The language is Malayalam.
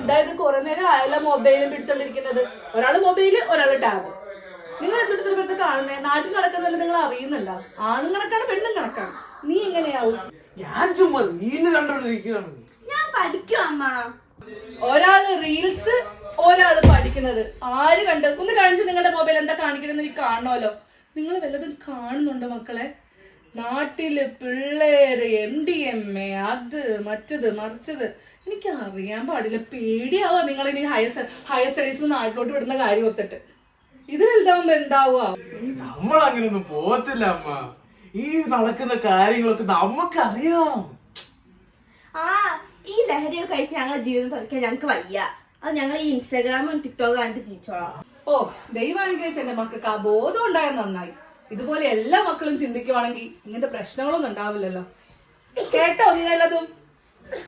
എന്തായത് കുറെ നേരം ആയല്ല മൊബൈലും പിടിച്ചോണ്ടിരിക്കുന്നത്. ഒരാള് മൊബൈല്, ഒരാള് ടാബ്. നിങ്ങൾ എന്തെടുത്തിട്ട് കാണുന്നേ? നാട്ടിൽ നടക്കുന്നതല്ല നിങ്ങൾ അറിയുന്നുണ്ടോ? ആണും കണക്കാണ്, പെണ്ണും കണക്കാണ്. നീ എങ്ങനെയാവും? ഞാൻ ചുമ്മാ റീല് കണ്ടോണ്ടിരിക്കുകയാണ്. ഞാൻ പഠിക്കും അമ്മ. ഒരാള് റീൽസ്, ഒരാള് പഠിക്കുന്നത്. ആര് കണ്ട്? ഒന്ന് കാണിച്ചു നിങ്ങളുടെ മൊബൈൽ എന്താ കാണിക്കണമെന്ന് എനിക്ക് കാണണമല്ലോ. നിങ്ങൾ വല്ലതും കാണുന്നുണ്ടോ മക്കളെ? നാട്ടില് പിള്ളേര് MDMA അത് മറ്റത് മറിച്ചത് എനിക്ക് അറിയാൻ പാടില്ല. പേടിയാവുക നിങ്ങൾ ഇനി ഹയർ സ്റ്റഡീസിൽ നാട്ടിലോട്ട് വിടുന്ന കാര്യം ഓർത്തിട്ട്. ഇത് വലുതാവുമ്പോ എന്താവുക? നമ്മൾ അങ്ങനെയൊന്നും പോകത്തില്ല അമ്മ. ഈ നടക്കുന്ന കാര്യങ്ങളൊക്കെ നമുക്കറിയാം. ആ ഈ ലഹരിയൊക്കെ കഴിച്ച് ഞങ്ങളുടെ ജീവിതം തുറക്കാൻ ഞങ്ങൾക്ക് വയ്യ. അത് ഞങ്ങൾ ഈ ഇൻസ്റ്റാഗ്രാമും ടിക്ടോക്കും കണ്ടിട്ട് ജീവിച്ചോളാം. ഓ ദൈവാനുഗ്രഹിച്ച് എന്റെ മക്കൾക്ക് ആ ബോധം ഉണ്ടായാൽ നന്നായി. ഇതുപോലെ എല്ലാ മക്കളും ചിന്തിക്കുവാണെങ്കിൽ ഇങ്ങനത്തെ പ്രശ്നങ്ങളൊന്നും ഉണ്ടാവില്ലല്ലോ. കേട്ടോ നീ എല്ലാതും?